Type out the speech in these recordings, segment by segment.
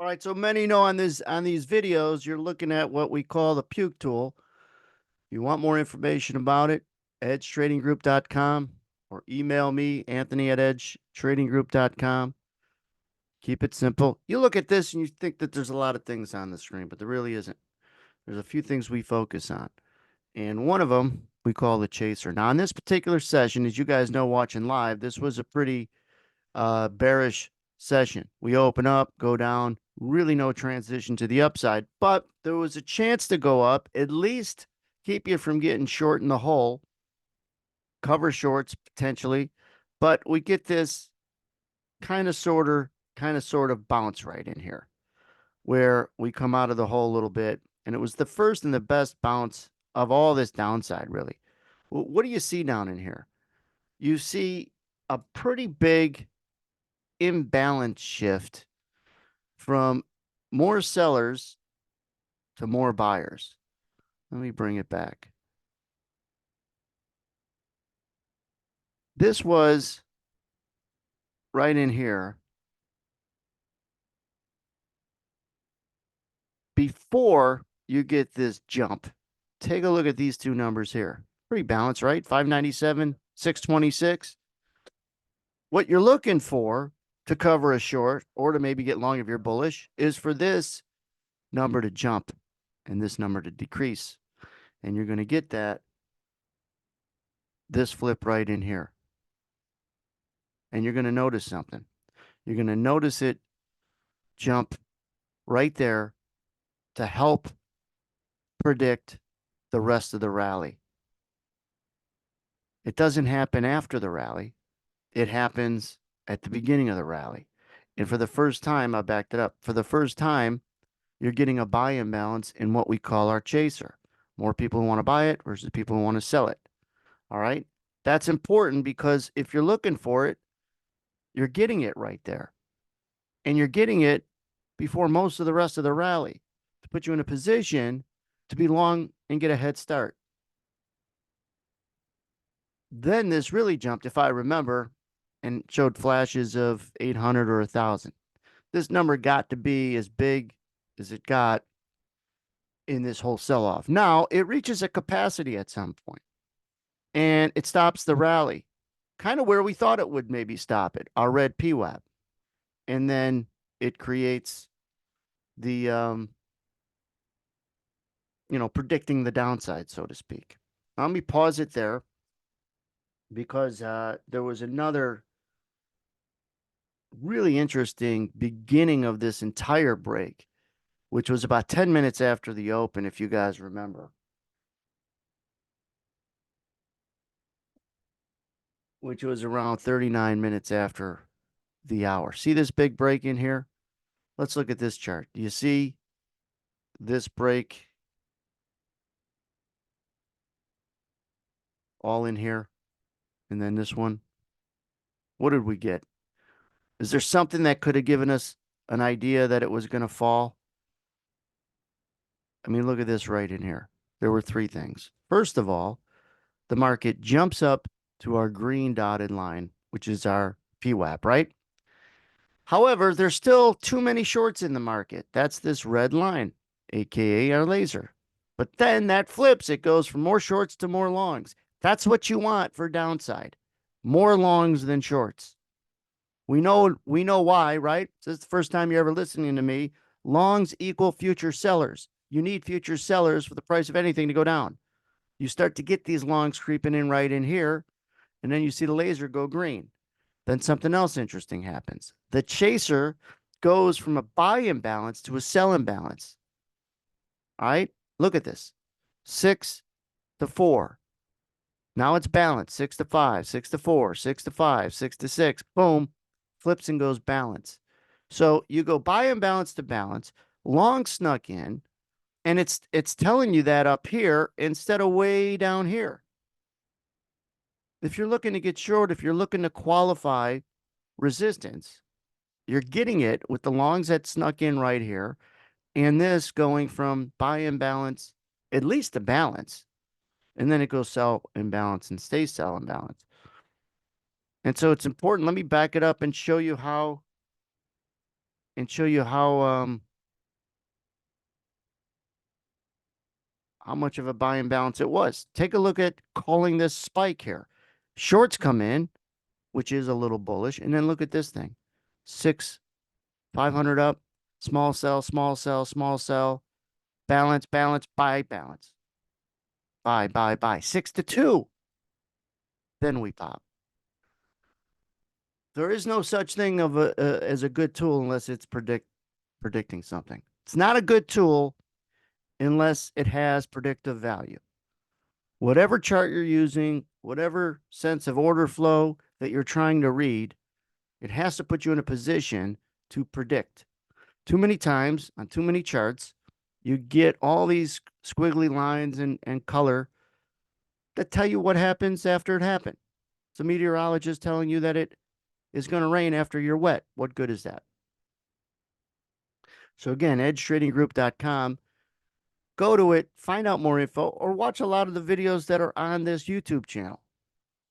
All right, so many know on these videos, you're looking at what we call the puke tool. If you want more information about it, edgetradinggroup.com or email me, Anthony at edgetradinggroup.com. Keep it simple. You look at this and you think that there's a lot of things on the screen, but there really isn't. There's a few things we focus on. And one of them we call the chaser. Now, in this particular session, as you guys know, watching live, this was a pretty bearish session. We open up, go down, really no transition to the upside, but there was a chance to go up, at least keep you from getting short in the hole, cover shorts potentially, but we get this kind of sort of bounce right in here where we come out of the hole a little bit, and it was the first and the best bounce of all this downside, really. Well, what do you see down in here? You see a pretty big imbalance shift from more sellers to more buyers. Let me bring it back. This was right in here before you get this jump. Take a look at these two numbers here. Pretty balanced, right? 597, 626. What you're looking for to cover a short or to maybe get long if you're bullish is for this number to jump and this number to decrease. And you're going to get this flip right in here. And you're going to notice something. You're going to notice it jump right there to help predict the rest of the rally. It doesn't happen after the rally. It happens at the beginning of the rally. And for the first time, I backed it up. For the first time, you're getting a buy imbalance in what we call our chaser. More people who want to buy it versus people who want to sell it. All right. That's important because if you're looking for it, you're getting it right there. And you're getting it before most of the rest of the rally to put you in a position to be long and get a head start. Then this really jumped, if I remember, and showed flashes of 800 or 1,000. This number got to be as big as it got in this whole sell-off. Now, it reaches a capacity at some point, and it stops the rally, kind of where we thought it would maybe stop it, our red PWAP. And then it creates the, predicting the downside, so to speak. Let me pause it there because there was another really interesting beginning of this entire break, which was about 10 minutes after the open, if you guys remember, which was around 39 minutes after the hour. See this big break in here? Let's look at this chart. Do you see this break all in here? And then this one? What did we get? Is there something that could have given us an idea that it was going to fall? I mean, look at this right in here. There were three things. First of all, the market jumps up to our green dotted line, which is our PWAP, right? However, there's still too many shorts in the market. That's this red line, aka our laser. But then that flips. It goes from more shorts to more longs. That's what you want for downside. More longs than shorts. We know why, right? This is the first time you're ever listening to me. Longs equal future sellers. You need future sellers for the price of anything to go down. You start to get these longs creeping in right in here, and then you see the laser go green. Then something else interesting happens. The chaser goes from a buy imbalance to a sell imbalance. All right, look at this. 6 to 4. Now it's balanced. 6 to 5, 6 to 4, 6 to 5, 6 to 6. Boom, flips and goes balance. So you go buy imbalance to balance. Long snuck in, and it's telling you that up here instead of way down here. If you're looking to get short, if you're looking to qualify resistance, you're getting it with the longs that snuck in right here, and this going from buy imbalance at least to balance, and then it goes sell imbalance and stays sell imbalance. And so it's important. Let me back it up and show you how and show you how much of a buy imbalance it was. Take a look at calling this spike here. Shorts come in, which is a little bullish, and then look at this thing. 500 up, small sell, small sell, small sell, balance, balance, buy, balance. Buy, buy, buy. 6 to 2. Then we pop. There is no such thing as a good tool unless it's predicting something. It's not a good tool unless it has predictive value. Whatever chart you're using, whatever sense of order flow that you're trying to read, it has to put you in a position to predict. Too many times on too many charts, you get all these squiggly lines and color that tell you what happens after it happened. It's a meteorologist telling you that it is going to rain after you're wet. What good is that? So again, edgetradinggroup.com. Go to it, find out more info, or watch a lot of the videos that are on this YouTube channel.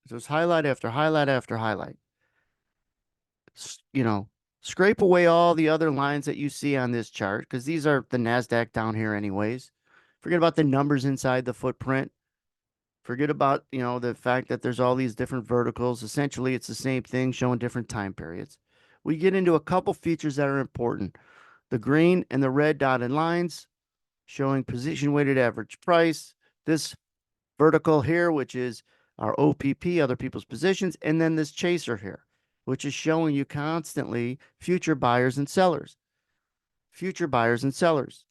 There's highlight after highlight after highlight. You know, scrape away all the other lines that you see on this chart, because these are the NASDAQ down here anyways. Forget about the numbers inside the footprint. Forget about, the fact that there's all these different verticals. Essentially, it's the same thing showing different time periods. We get into a couple features that are important. The green and the red dotted lines showing position weighted average price. This vertical here, which is our OPP, other people's positions, and then this chaser here, which is showing you constantly future buyers and sellers. Future buyers and sellers,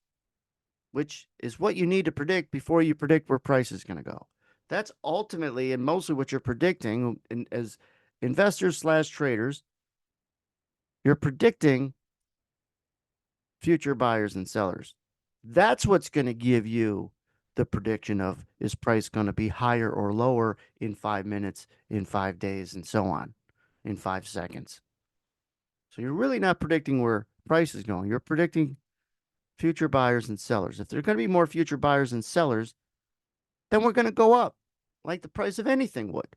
which is what you need to predict before you predict where price is going to go. That's ultimately and mostly what you're predicting as investors slash traders. You're predicting future buyers and sellers. That's what's going to give you the prediction of, is price going to be higher or lower in 5 minutes, in 5 days, and so on, in 5 seconds. So you're really not predicting where price is going. You're predicting future buyers and sellers. If there are going to be more future buyers and sellers, then we're going to go up like the price of anything would.